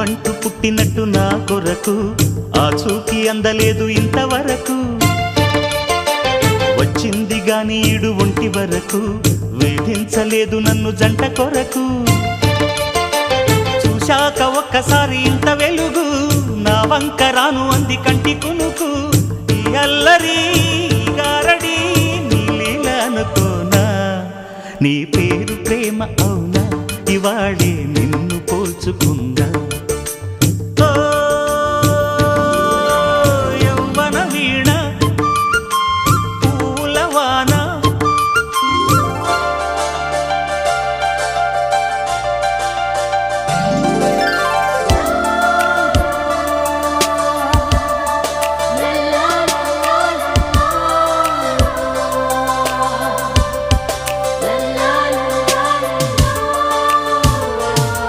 నువ్వంటూ పుట్టినట్టు నా కొరకు ఆ చూకి అందలేదు ఇంతవరకు వచ్చింది గాని ఈడు ఒంటి వరకు వేధించలేదు నన్ను జంట కొరకు చూశాక ఒక్కసారి ఇంత వెలుగు నా వంక రాను అంది కంటి కునుకు ఈ అల్లరి గారడి నీ లీల అనుకోనా నీ పేరు ప్రేమ అవునా ఇవాళే నిన్ను పోల్చుకుందా